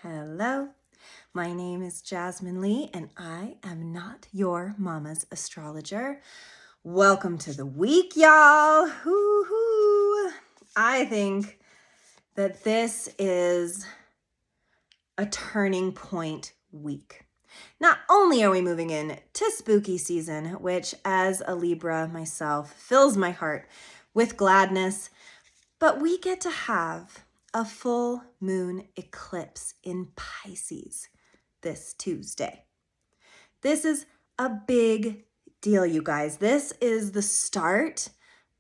Hello, my name is Jasmine Lee, and I am not your mama's astrologer. Welcome to the week, y'all. Hoo-hoo. I think that this is a turning point week. Not only are we moving in to spooky season, which as a Libra myself fills my heart with gladness, but we get to have a full moon eclipse in Pisces this Tuesday. This is a big deal, you guys. This is the start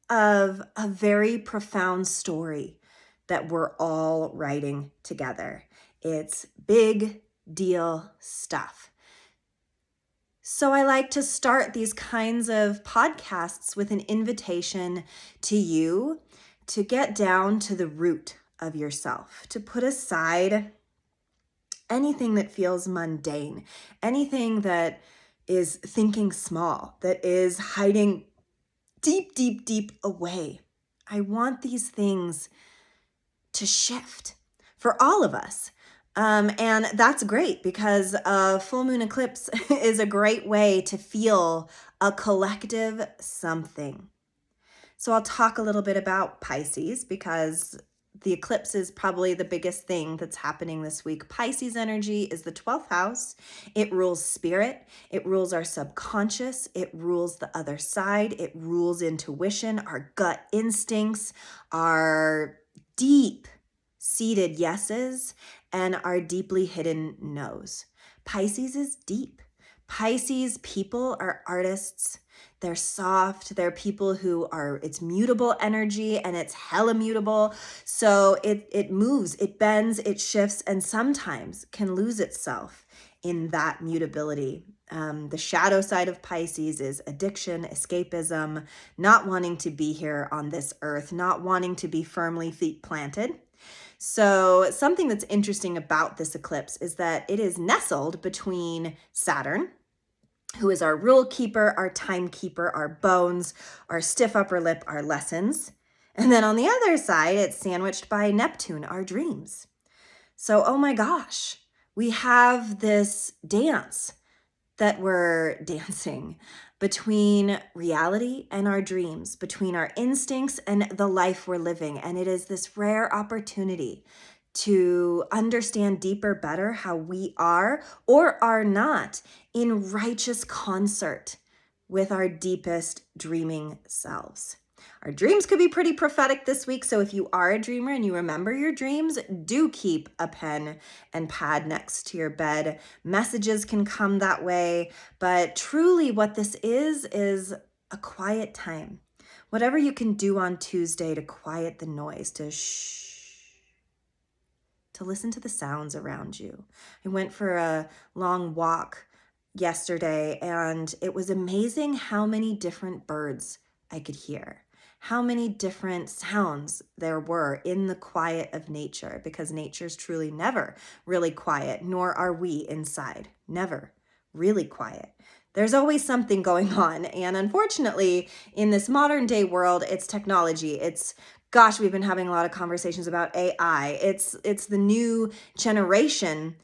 of a very profound story that we're all writing together. It's big deal stuff. So I like to start these kinds of podcasts with an invitation to you to get down to the root of yourself, to put aside anything that feels mundane, anything that is thinking small, that is hiding deep, deep, deep away. I want these things to shift for all of us. And that's great because a full moon eclipse is a great way to feel a collective something. So I'll talk a little bit about Pisces because the eclipse is probably the biggest thing that's happening this week. Pisces energy is the 12th house. It rules spirit. It rules our subconscious. It rules the other side. It rules intuition, our gut instincts, our deep-seated yeses, and our deeply hidden no's. Pisces is deep. Pisces people are artists. They're soft. They're people who are, it's mutable energy and it's hella mutable. So it moves, it bends, it shifts, and sometimes can lose itself in that mutability. The shadow side of Pisces is addiction, escapism, not wanting to be here on this earth, not wanting to be firmly feet planted. So something that's interesting about this eclipse is that it is nestled between Saturn, who is our rule keeper, our timekeeper, our bones, our stiff upper lip, our lessons. And then on the other side, it's sandwiched by Neptune, our dreams. So, oh my gosh, we have this dance that we're dancing between reality and our dreams, between our instincts and the life we're living. And it is this rare opportunity to understand deeper, better how we are or are not in righteous concert with our deepest dreaming selves. Our dreams could be pretty prophetic this week, so if you are a dreamer and you remember your dreams, do keep a pen and pad next to your bed. Messages can come that way, but truly what this is a quiet time. Whatever you can do on Tuesday to quiet the noise, to listen to the sounds around you. I went for a long walk yesterday, and it was amazing how many different birds I could hear, how many different sounds there were in the quiet of nature, because nature's truly never really quiet, nor are we inside, never really quiet. There's always something going on. And unfortunately, in this modern day world, it's technology. Gosh, we've been having a lot of conversations about AI. It's the new generation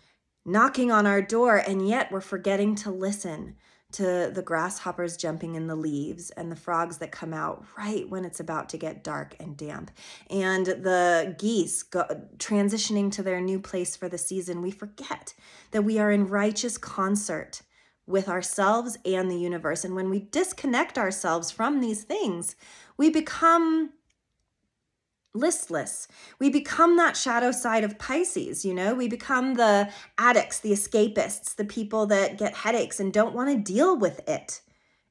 knocking on our door, and yet we're forgetting to listen to the grasshoppers jumping in the leaves and the frogs that come out right when it's about to get dark and damp, and the geese transitioning to their new place for the season. We forget that we are in righteous concert with ourselves and the universe. And when we disconnect ourselves from these things, we become listless. We become that shadow side of Pisces, we become the addicts, the escapists, the people that get headaches and don't want to deal with it.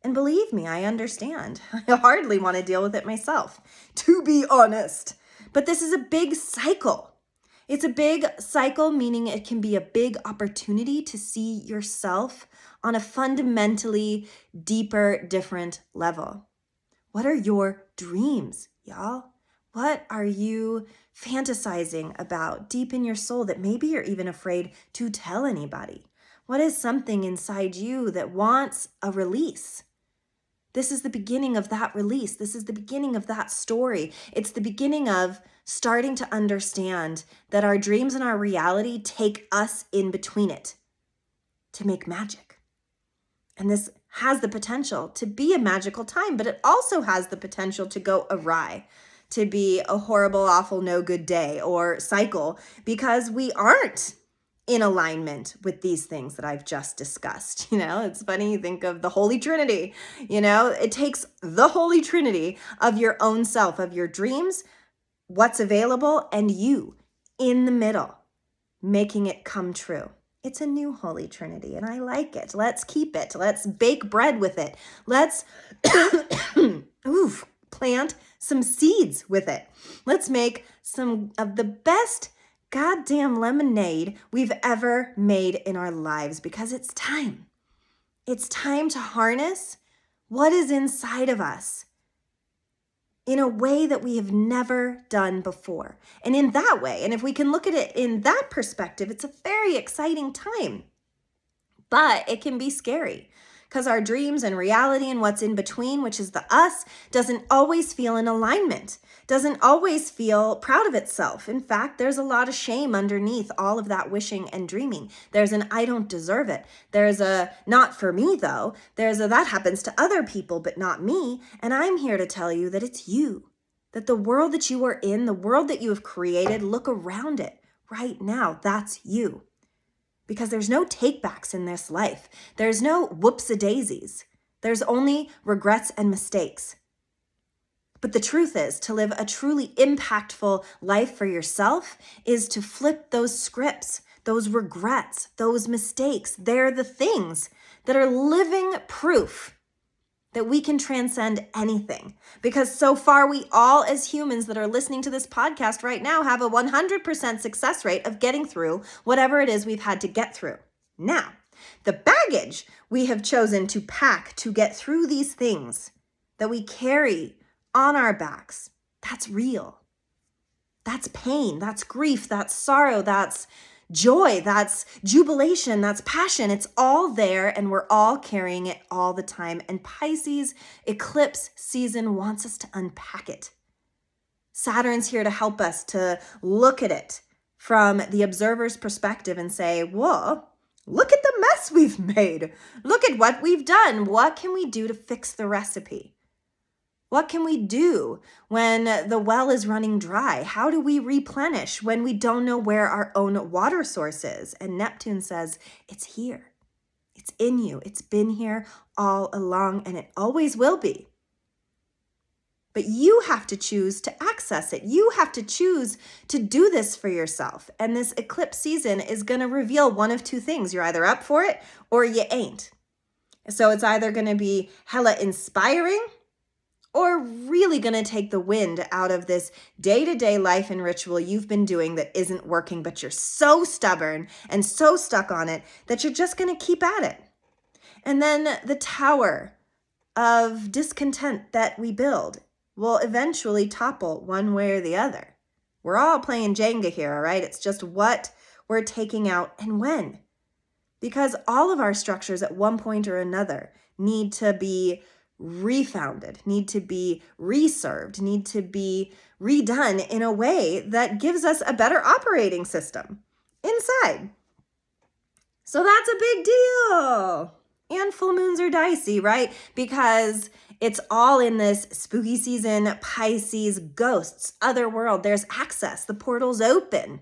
And believe me, I understand. I hardly want to deal with it myself, to be honest. But this is a big cycle. It's a big cycle, meaning it can be a big opportunity to see yourself on a fundamentally deeper, different level. What are your dreams, y'all? What are you fantasizing about deep in your soul that maybe you're even afraid to tell anybody? What is something inside you that wants a release? This is the beginning of that release. This is the beginning of that story. It's the beginning of starting to understand that our dreams and our reality take us in between it to make magic. And this has the potential to be a magical time, but it also has the potential to go awry, to be a horrible, awful, no good day or cycle, because we aren't in alignment with these things that I've just discussed. It's funny, you think of the Holy Trinity. It takes the Holy Trinity of your own self, of your dreams, what's available, and you in the middle, making it come true. It's a new Holy Trinity, and I like it. Let's keep it. Let's bake bread with it. Let's plant some seeds with it. Let's make some of the best goddamn lemonade we've ever made in our lives, because it's time. It's time to harness what is inside of us in a way that we have never done before. And in that way, and if we can look at it in that perspective, it's a very exciting time. But it can be scary because our dreams and reality and what's in between, which is the us, doesn't always feel in alignment, doesn't always feel proud of itself. In fact, there's a lot of shame underneath all of that wishing and dreaming. There's an I don't deserve it. There's a not for me though. There's a that happens to other people but not me. And I'm here to tell you that it's you, that the world that you are in, the world that you have created, look around it right now. That's you. Because there's no takebacks in this life. There's no whoops-a-daisies. There's only regrets and mistakes. But the truth is, to live a truly impactful life for yourself is to flip those scripts, those regrets, those mistakes. They're the things that are living proof that we can transcend anything. Because so far, we all as humans that are listening to this podcast right now have a 100% success rate of getting through whatever it is we've had to get through. Now, the baggage we have chosen to pack to get through these things that we carry on our backs, that's real. That's pain, that's grief, that's sorrow, that's joy, that's jubilation, that's passion. It's all there and we're all carrying it all the time. And Pisces eclipse season wants us to unpack it. Saturn's here to help us to look at it from the observer's perspective and say, whoa, look at the mess we've made. Look at what we've done. What can we do to fix the recipe? What can we do when the well is running dry? How do we replenish when we don't know where our own water source is? And Neptune says, it's here. It's in you. It's been here all along, and it always will be. But you have to choose to access it. You have to choose to do this for yourself. And this eclipse season is going to reveal one of two things. You're either up for it or you ain't. So it's either going to be hella inspiring or really going to take the wind out of this day-to-day life and ritual you've been doing that isn't working, but you're so stubborn and so stuck on it that you're just going to keep at it. And then the tower of discontent that we build will eventually topple one way or the other. We're all playing Jenga here, all right? It's just what we're taking out and when. Because all of our structures at one point or another need to be refounded, need to be reserved, need to be redone in a way that gives us a better operating system inside. So that's a big deal. And full moons are dicey, right? Because it's all in this spooky season, Pisces, ghosts, other world. There's access. The portal's open.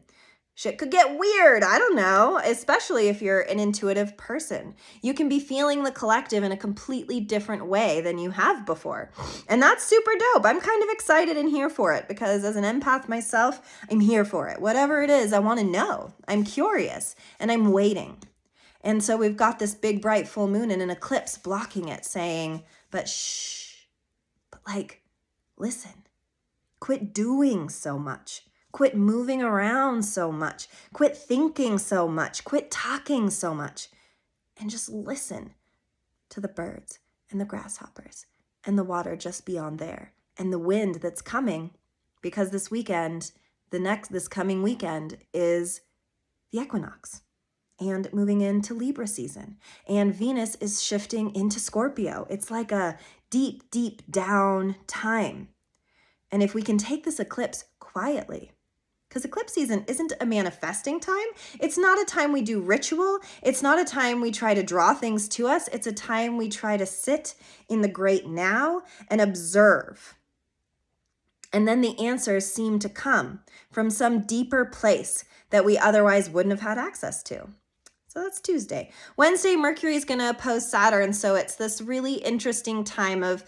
Shit could get weird. I don't know, especially if you're an intuitive person. You can be feeling the collective in a completely different way than you have before. And that's super dope. I'm kind of excited and here for it because as an empath myself, I'm here for it. Whatever it is, I want to know. I'm curious and I'm waiting. And so we've got this big bright full moon and an eclipse blocking it saying, but shh, but listen, quit doing so much. Quit moving around so much. Quit thinking so much. Quit talking so much. And just listen to the birds and the grasshoppers and the water just beyond there and the wind that's coming because this coming weekend is the equinox and moving into Libra season. And Venus is shifting into Scorpio. It's like a deep, deep down time. And if we can take this eclipse quietly, because eclipse season isn't a manifesting time. It's not a time we do ritual. It's not a time we try to draw things to us. It's a time we try to sit in the great now and observe. And then the answers seem to come from some deeper place that we otherwise wouldn't have had access to. So that's Tuesday. Wednesday, Mercury is going to oppose Saturn. So it's this really interesting time of,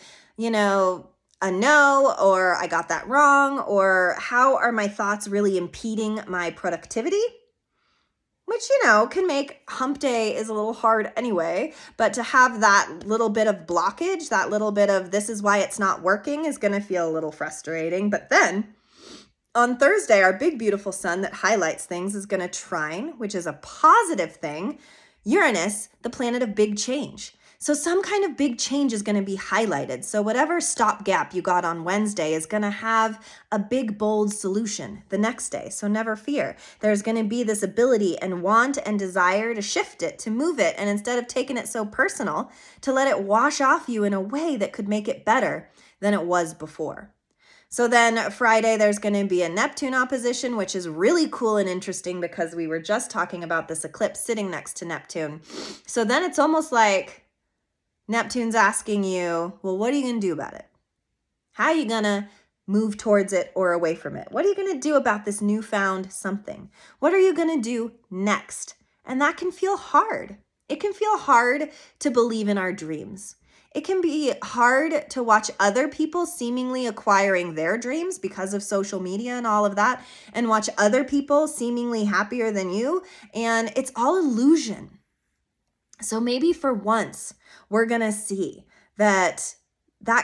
a no, or I got that wrong, or how are my thoughts really impeding my productivity? Which, can make hump day is a little hard anyway, but to have that little bit of blockage, that little bit of this is why it's not working is going to feel a little frustrating. But then on Thursday, our big, beautiful sun that highlights things is going to trine, which is a positive thing, Uranus, the planet of big change. So some kind of big change is going to be highlighted. So whatever stopgap you got on Wednesday is going to have a big, bold solution the next day. So never fear. There's going to be this ability and want and desire to shift it, to move it. And instead of taking it so personal, to let it wash off you in a way that could make it better than it was before. So then Friday, there's going to be a Neptune opposition, which is really cool and interesting because we were just talking about this eclipse sitting next to Neptune. So then it's almost like Neptune's asking you, well, what are you going to do about it? How are you going to move towards it or away from it? What are you going to do about this newfound something? What are you going to do next? And that can feel hard. It can feel hard to believe in our dreams. It can be hard to watch other people seemingly acquiring their dreams because of social media and all of that, and watch other people seemingly happier than you. And it's all illusion. So maybe for once, we're going to see that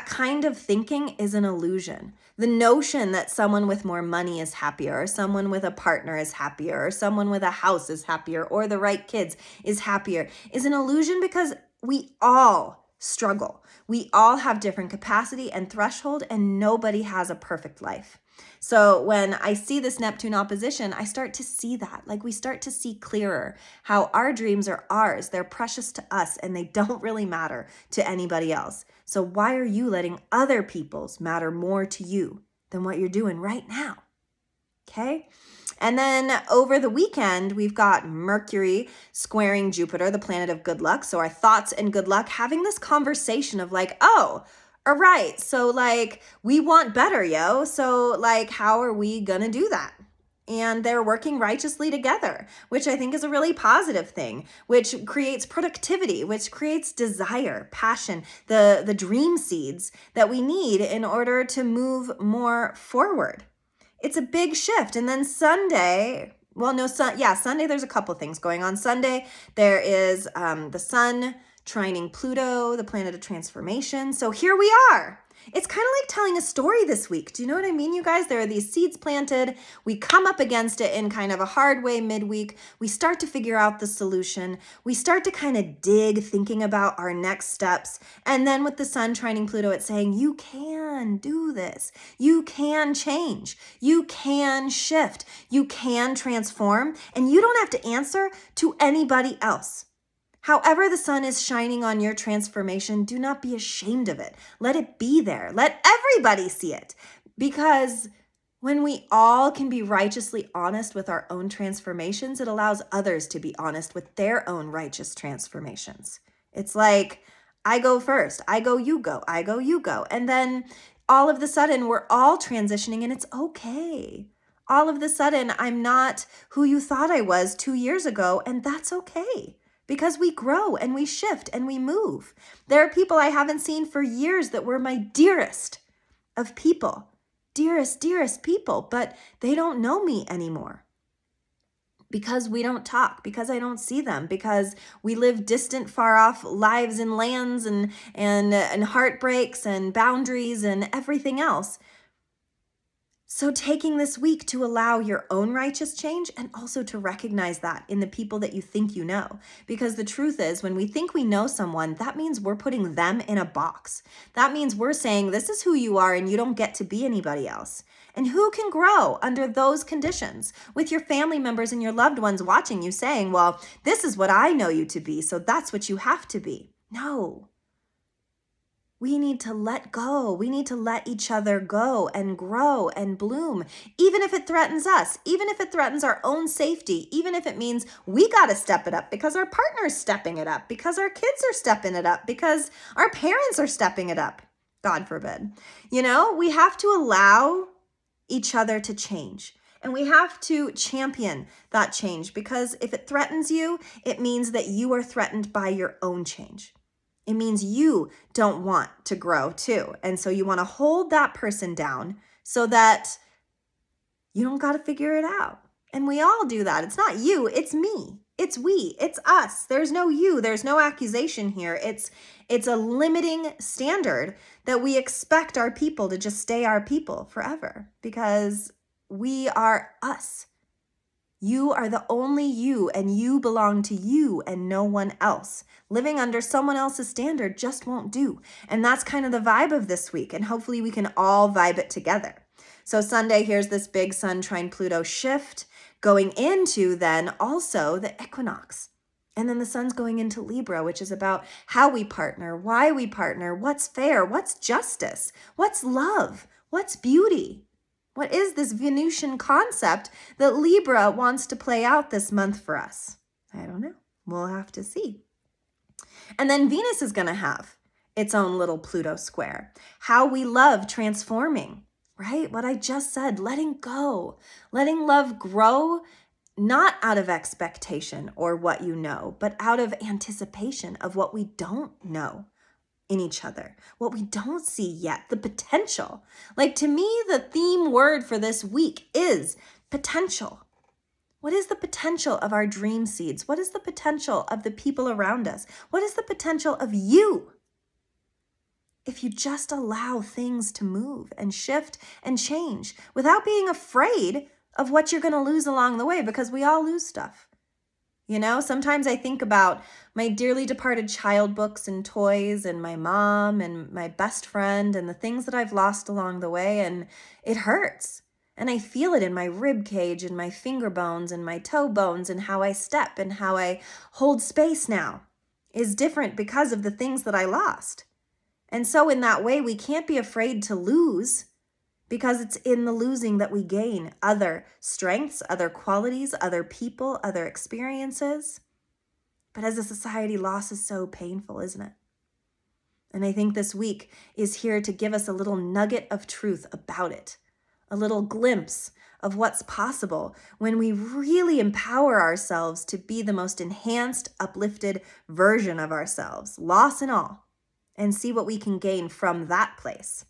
kind of thinking is an illusion. The notion that someone with more money is happier, or someone with a partner is happier, or someone with a house is happier, or the right kids is happier is an illusion because we all struggle. We all have different capacity and threshold, and nobody has a perfect life. So when I see this Neptune opposition, I start to see that. Like we start to see clearer how our dreams are ours. They're precious to us and they don't really matter to anybody else. So why are you letting other people's matter more to you than what you're doing right now? Okay. And then over the weekend, we've got Mercury squaring Jupiter, the planet of good luck. So our thoughts and good luck, having this conversation of like, oh, all right, so like we want better, yo. So like, how are we gonna do that? And they're working righteously together, which I think is a really positive thing, which creates productivity, which creates desire, passion, the dream seeds that we need in order to move more forward. It's a big shift. And then Sunday, Sunday, there's a couple things going on. Sunday, there is the sun trining Pluto, the planet of transformation. So here we are. It's kind of like telling a story this week. Do you know what I mean, you guys? There are these seeds planted. We come up against it in kind of a hard way midweek. We start to figure out the solution. We start to kind of dig, thinking about our next steps. And then with the sun trining Pluto, it's saying, you can do this. You can change. You can shift. You can transform. And you don't have to answer to anybody else. However the sun is shining on your transformation, do not be ashamed of it. Let it be there. Let everybody see it. Because when we all can be righteously honest with our own transformations, it allows others to be honest with their own righteous transformations. It's like, I go first, I go, you go, I go, you go. And then all of the sudden, we're all transitioning and it's okay. All of the sudden, I'm not who you thought I was 2 years ago, and that's okay. Because we grow and we shift and we move. There are people I haven't seen for years that were my dearest of people. Dearest, dearest people, but they don't know me anymore. Because we don't talk, because I don't see them, because we live distant, far off lives and lands and heartbreaks and boundaries and everything else. So taking this week to allow your own righteous change and also to recognize that in the people that you think you know. Because the truth is, when we think we know someone, that means we're putting them in a box. That means we're saying, this is who you are and you don't get to be anybody else. And who can grow under those conditions with your family members and your loved ones watching you saying, well, this is what I know you to be, so that's what you have to be. No. We need to let go. We need to let each other go and grow and bloom, even if it threatens us, even if it threatens our own safety, even if it means we got to step it up because our partner's stepping it up, because our kids are stepping it up, because our parents are stepping it up. God forbid. We have to allow each other to change. And we have to champion that change, because if it threatens you, it means that you are threatened by your own change. It means you don't want to grow too. And so you want to hold that person down so that you don't got to figure it out. And we all do that. It's not you, it's me. It's we, it's us. There's no you, there's no accusation here. It's a limiting standard that we expect our people to just stay our people forever, because we are us. You are the only you, and you belong to you and no one else. Living under someone else's standard just won't do. And that's kind of the vibe of this week. And hopefully we can all vibe it together. So Sunday, here's this big Sun trine Pluto shift going into then also the equinox. And then the Sun's going into Libra, which is about how we partner, why we partner, what's fair, what's justice, what's love, what's beauty. What is this Venusian concept that Libra wants to play out this month for us? I don't know. We'll have to see. And then Venus is going to have its own little Pluto square. How we love transforming, right? What I just said, letting go, letting love grow, not out of expectation or what you know, but out of anticipation of what we don't know in each other, what we don't see yet, the potential. Like, to me, the theme word for this week is potential. What is the potential of our dream seeds? What is the potential of the people around us? What is the potential of you? If you just allow things to move and shift and change without being afraid of what you're going to lose along the way, because we all lose stuff. Sometimes I think about my dearly departed child books and toys and my mom and my best friend and the things that I've lost along the way, and it hurts. And I feel it in my rib cage and my finger bones and my toe bones, and how I step and how I hold space now is different because of the things that I lost. And so in that way, we can't be afraid to lose, because it's in the losing that we gain other strengths, other qualities, other people, other experiences. But as a society, loss is so painful, isn't it? And I think this week is here to give us a little nugget of truth about it, a little glimpse of what's possible when we really empower ourselves to be the most enhanced, uplifted version of ourselves, loss and all, and see what we can gain from that place.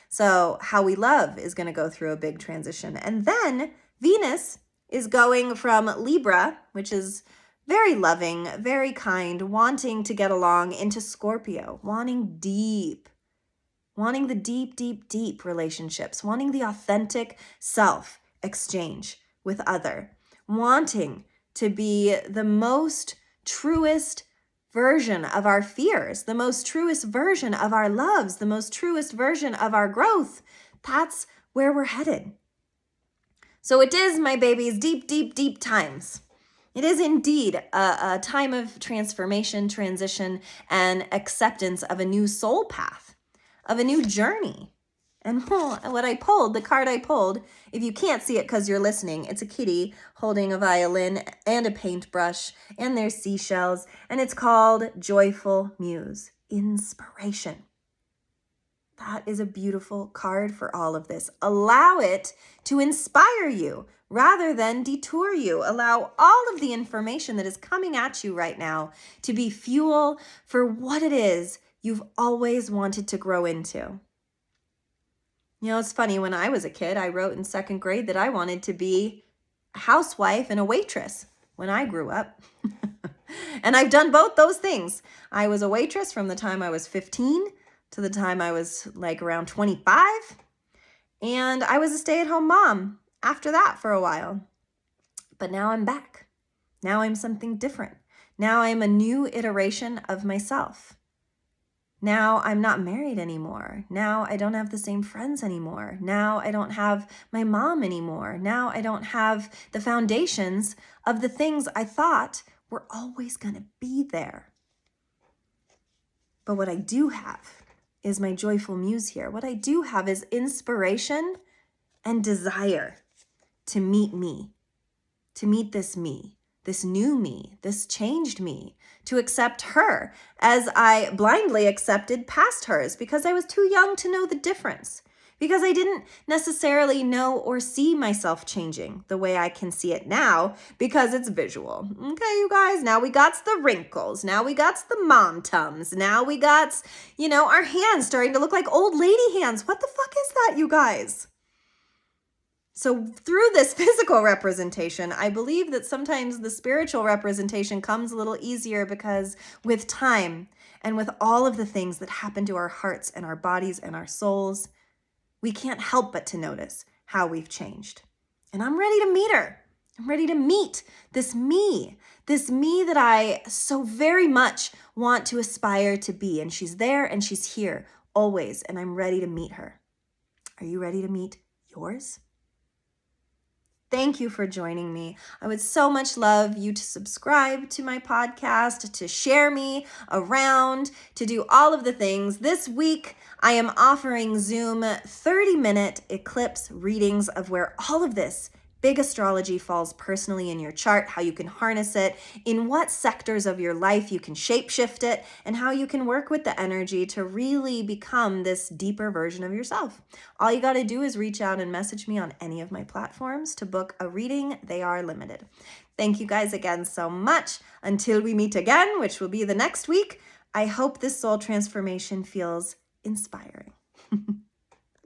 So how we love is going to go through a big transition. And then Venus is going from Libra, which is very loving, very kind, wanting to get along, into Scorpio, wanting the deep, deep, deep relationships, wanting the authentic self exchange with other, wanting to be the most truest version of our fears, the most truest version of our loves, the most truest version of our growth. That's where we're headed. So it is, my babies, deep, deep, deep times. It is indeed a time of transformation, transition, and acceptance of a new soul path, of a new journey. And the card I pulled, if you can't see it because you're listening, it's a kitty holding a violin and a paintbrush, and there's seashells, and it's called Joyful Muse, Inspiration. That is a beautiful card for all of this. Allow it to inspire you rather than detour you. Allow all of the information that is coming at you right now to be fuel for what it is you've always wanted to grow into. It's funny, when I was a kid, I wrote in second grade that I wanted to be a housewife and a waitress when I grew up. And I've done both those things. I was a waitress from the time I was 15 to the time I was like around 25. And I was a stay-at-home mom after that for a while. But now I'm back. Now I'm something different. Now I'm a new iteration of myself. Now I'm not married anymore. Now I don't have the same friends anymore. Now I don't have my mom anymore. Now I don't have the foundations of the things I thought were always going to be there. But what I do have is my joyful muse here. What I do have is inspiration and desire to meet me, to meet this me, this new me, this changed me, to accept her as I blindly accepted past hers because I was too young to know the difference, because I didn't necessarily know or see myself changing the way I can see it now because it's visual. Okay, you guys, now we got the wrinkles, now we got the mom tums, now we got, our hands starting to look like old lady hands. What the fuck is that, you guys? So through this physical representation, I believe that sometimes the spiritual representation comes a little easier because with time and with all of the things that happen to our hearts and our bodies and our souls, we can't help but to notice how we've changed. And I'm ready to meet her. I'm ready to meet this me that I so very much want to aspire to be. And she's there and she's here always. And I'm ready to meet her. Are you ready to meet yours? Thank you for joining me. I would so much love you to subscribe to my podcast, to share me around, to do all of the things. This week, I am offering Zoom 30-minute eclipse readings of where all of this big astrology falls personally in your chart, how you can harness it, in what sectors of your life you can shapeshift it, and how you can work with the energy to really become this deeper version of yourself. All you got to do is reach out and message me on any of my platforms to book a reading. They are limited. Thank you guys again so much. Until we meet again, which will be the next week, I hope this soul transformation feels inspiring.